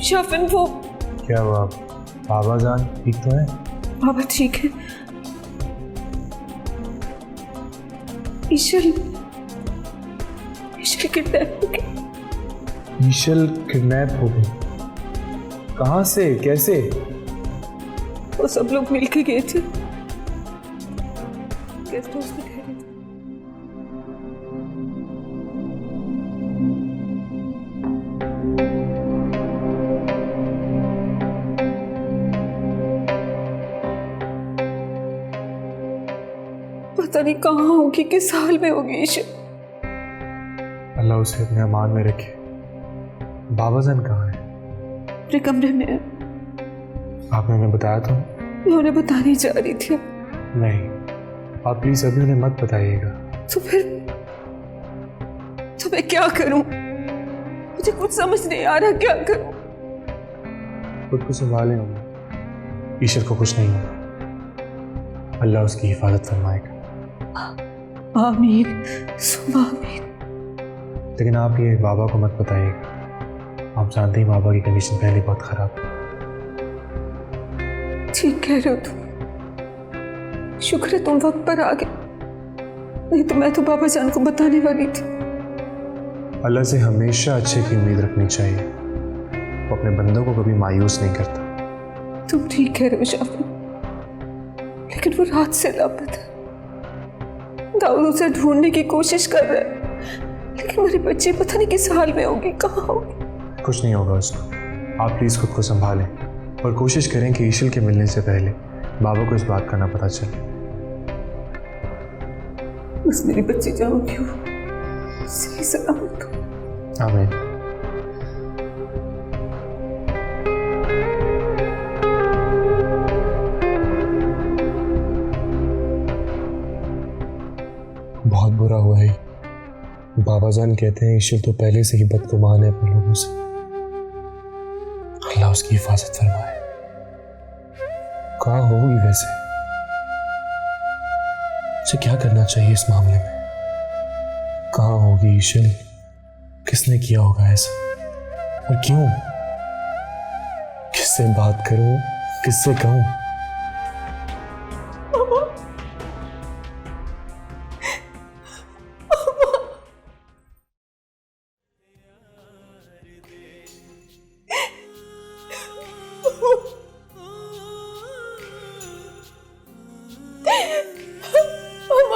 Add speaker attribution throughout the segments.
Speaker 1: शाफिन वो
Speaker 2: क्या हुआ? बाबा जान ठीक तो है?
Speaker 1: बाबा ठीक है। ईशल किडनैप हो गई।
Speaker 2: ईशल किडनैप हो गई? कहाँ से, कैसे?
Speaker 1: वो सब लोग मिलके गए थे, गेस्ट हाउस में ठहरे थे। पता नहीं कहाँ होगी, किस हाल में होगी ईशल।
Speaker 2: अल्लाह उसे अपने अमान में रखे। बाबा जान कहाँ है?
Speaker 1: अपने कमरे में है।
Speaker 2: आपने उन्हें बताया था?
Speaker 1: मैं उन्हें बताने जा रही थी।
Speaker 2: नहीं, आप प्लीज अभी उन्हें मत बताइएगा।
Speaker 1: तो फिर तो मैं क्या करूं? मुझे कुछ समझ नहीं आ रहा, क्या करूं?
Speaker 2: खुद को संभाले होंगे, ईश्वर को कुछ नहीं होगा। अल्लाह उसकी हिफाजत फरमाएगा।
Speaker 1: आमीन सुबह आमीन।
Speaker 2: लेकिन आप ये बाबा को मत बताइएगा। आप जानते ही बाबा की कंडीशन पहले बहुत खराब है।
Speaker 1: ठीक कह रहे हो तुम। शुक्र है तुम वक्त पर आ गए, नहीं तो मैं तो बाबा जान को बताने वाली थी।
Speaker 2: अल्लाह से हमेशा अच्छे की उम्मीद रखनी चाहिए। वो अपने बंदों को कभी मायूस नहीं करता।
Speaker 1: तुम ठीक कह रहे हो शाफिन, लेकिन वो रात से लापता है। दाऊद उसे ढूंढने की कोशिश कर रहा है, लेकिन मेरी बच्ची पता नहीं किस हाल में होगी, कहाँ होगी।
Speaker 2: कुछ नहीं होगा उसको। आप प्लीज खुद को संभालें और कोशिश करें कि ईशल के मिलने से पहले बाबा को इस बात का ना पता चले।
Speaker 1: बस मेरी बच्ची जाओगी हो, सही सलामत हो।
Speaker 2: आमीन। बहुत बुरा हुआ है। बाबा जान कहते हैं ईशल तो पहले से ही बदगुमान है अपने लोगों से। अल्लाह उसकी हिफाजत फरमाए। कहाँ होगी वैसे? मुझे क्या करना चाहिए इस मामले में? कहाँ होगी ईशल? किसने किया होगा ऐसा और क्यों? किससे बात करूं, किससे कहूं?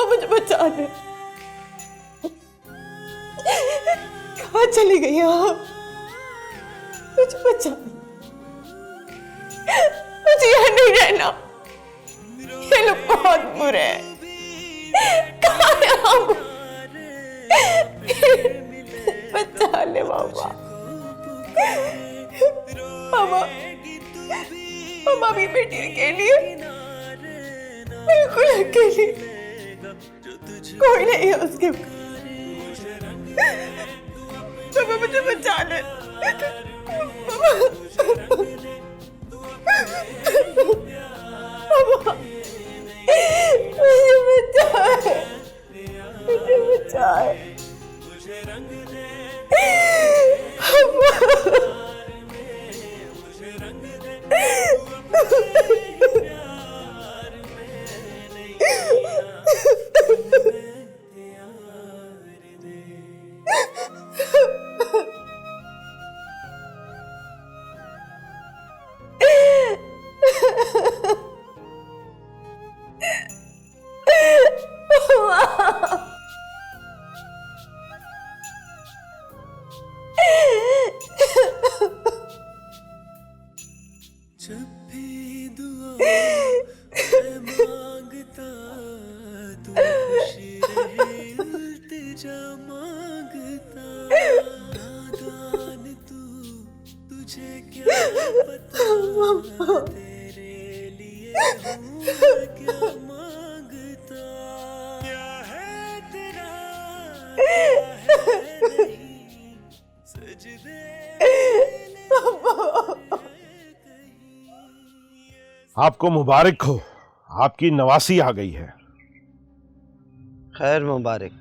Speaker 1: मुझे बचा दे। कहाँ चली गई आप? मुझे बचा दे। मुझे यहाँ नहीं रहना, ये लोग बहुत बुरे हैं। कहाँ है आप? बचा ले बाबा। मामा, मामा भी बेटी के लिए बिल्कुल अकेली, कोई नहीं है उसके। बाबा मुझे बचा ले। बाबा मुझे बचाए, मुझे बचाए।
Speaker 3: जब भी दुआ मैं मांगता, तू खुशी रहे इल्तिजा मांगता। नादान तू, तुझे क्या पता तेरे लिए हूँ क्या मांगता। क्या है तेरा, क्या है नहीं, सजदे
Speaker 4: आपको मुबारक हो, आपकी नवासी आ गई है।
Speaker 3: खैर मुबारक।